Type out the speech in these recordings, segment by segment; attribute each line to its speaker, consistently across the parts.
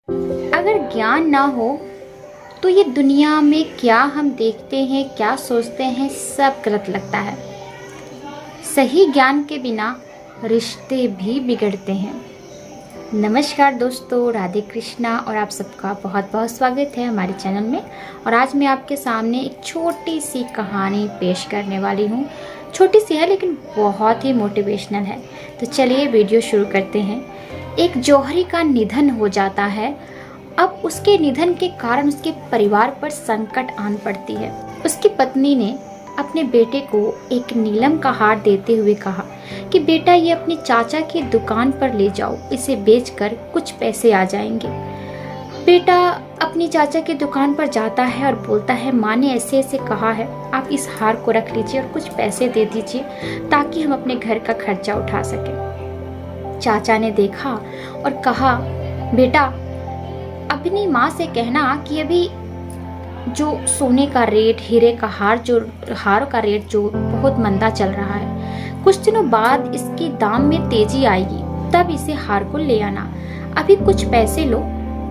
Speaker 1: अगर ज्ञान ना हो तो ये दुनिया में क्या हम देखते हैं, क्या सोचते हैं, सब गलत लगता है। सही ज्ञान के बिना रिश्ते भी बिगड़ते हैं। नमस्कार दोस्तों, राधे कृष्णा और आप सबका बहुत बहुत स्वागत है हमारे चैनल में। और आज मैं आपके सामने एक छोटी सी कहानी पेश करने वाली हूँ। छोटी सी है लेकिन बहुत ही मोटिवेशनल है। तो चलिए वीडियो शुरू करते हैं। एक जौहरी का निधन हो जाता है। अब उसके निधन के कारण उसके परिवार पर संकट आन पड़ती है। उसकी पत्नी ने अपने बेटे को एक नीलम का हार देते हुए कहा कि बेटा, ये अपने चाचा की दुकान पर ले जाओ, इसे बेचकर कुछ पैसे आ जाएंगे। बेटा अपनी चाचा की दुकान पर जाता है और बोलता है, माँ ने ऐसे ऐसे कहा है, आप इस हार को रख लीजिए और कुछ पैसे दे दीजिए ताकि हम अपने घर का खर्चा उठा सकें। चाचा ने देखा और कहा, बेटा अपनी माँ से कहना कि अभी जो सोने का रेट, हीरे का हार का रेट जो बहुत मंदा चल रहा है, कुछ दिनों बाद इसके दाम में तेजी आएगी, तब इसे हार को ले आना। अभी कुछ पैसे लो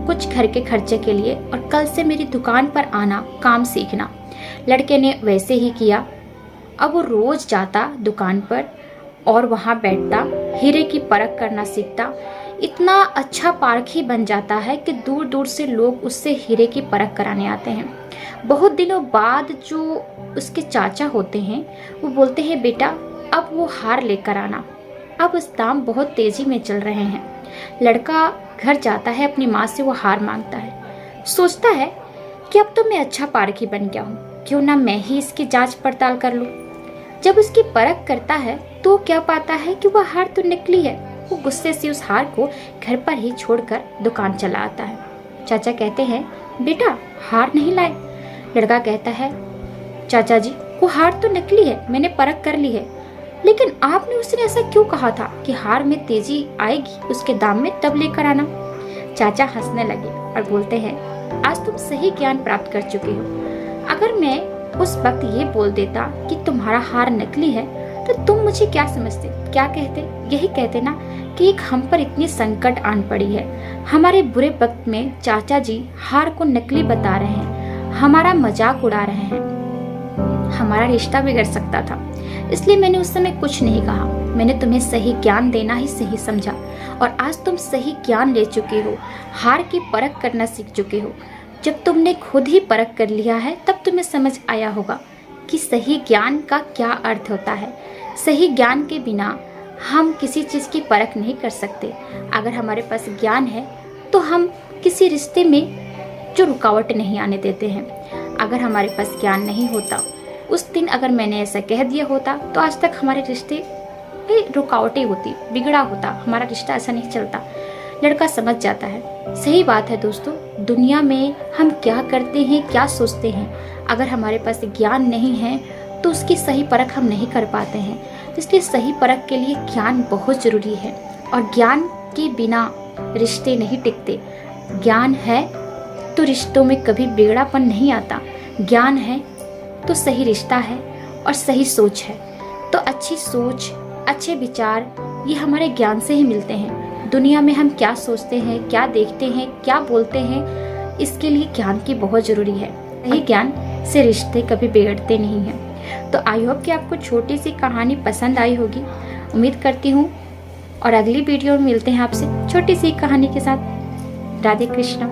Speaker 1: कुछ घर के खर्चे के लिए और कल से मेरी दुकान पर आना, काम सीखना। लड़के ने वैसे ही किया। अब वो रोज जाता दुकान पर और वहाँ बैठता, हीरे की परख करना सीखता। इतना अच्छा पारखी बन जाता है कि दूर दूर से लोग उससे हीरे की परख कराने आते हैं। बहुत दिनों बाद जो उसके चाचा होते हैं वो बोलते हैं, बेटा अब वो हार लेकर आना, अब उस दाम बहुत तेजी में चल रहे हैं। लड़का घर जाता है, अपनी माँ से वो हार मांगता है। सोचता है कि अब तो मैं अच्छा पारखी बन गया हूँ, क्यों ना मैं ही इसकी जांच पड़ताल कर लूँ। जब उसकी परख करता है तो क्या पाता है कि वह हार तो नकली है। वो गुस्से से उस हार को घर पर ही छोड़कर दुकान चला आता है। चाचा कहते हैं, बेटा हार नहीं लाए। लड़का कहता है, चाचा जी वो हार तो नकली है, मैंने परख कर ली है, लेकिन आपने उस दिन ऐसा क्यों कहा था कि हार में तेजी आएगी, उसके दाम में तब लेकर आना। चाचा हंसने लगे और बोलते हैं, आज तुम सही ज्ञान प्राप्त कर चुके हो। अगर मैं उस वक्त ये बोल देता कि तुम्हारा हार नकली है तो तुम मुझे क्या समझते, क्या कहते? यही कहते ना कि एक हम पर इतनी संकट आन पड़ी है। हमारे बुरे वक्त में चाचा जी हार को नकली बता रहे हैं, हमारा मजाक उड़ा रहे हैं, हमारा रिश्ता बिगड़ सकता था। इसलिए मैंने उस समय कुछ नहीं कहा। मैंने तुम्हें सही ज्ञान देना ही सही समझा और आज तुम सही ज्ञान ले चुके हो, हार की परख करना सीख चुके हो। जब तुमने खुद ही परख कर लिया है तब तुम्हें समझ आया होगा कि सही ज्ञान का क्या अर्थ होता है। सही ज्ञान के बिना हम किसी चीज़ की परख नहीं कर सकते। अगर हमारे पास ज्ञान है तो हम किसी रिश्ते में जो रुकावट नहीं आने देते हैं। अगर हमारे पास ज्ञान नहीं होता, उस दिन अगर मैंने ऐसा कह दिया होता तो आज तक हमारे रिश्ते में रुकावटें होती, बिगड़ा होता, हमारा रिश्ता ऐसा नहीं चलता। लड़का समझ जाता है। सही बात है दोस्तों, दुनिया में हम क्या करते हैं, क्या सोचते हैं, अगर हमारे पास ज्ञान नहीं है तो उसकी सही परख हम नहीं कर पाते हैं। इसलिए सही परख के लिए ज्ञान बहुत ज़रूरी है और ज्ञान के बिना रिश्ते नहीं टिकते। ज्ञान है तो रिश्तों में कभी बिगड़ापन नहीं आता। ज्ञान है तो सही रिश्ता है और सही सोच है। तो अच्छी सोच, अच्छे विचार ये हमारे ज्ञान से ही मिलते हैं। दुनिया में हम क्या सोचते हैं, क्या देखते हैं, क्या बोलते हैं, इसके लिए ज्ञान की बहुत ज़रूरी है। सही ज्ञान से रिश्ते कभी बिगड़ते नहीं हैं। तो आई होप कि आपको छोटी सी कहानी पसंद आई होगी, उम्मीद करती हूँ। और अगली वीडियो में मिलते हैं आपसे छोटी सी कहानी के साथ। राधे कृष्णा।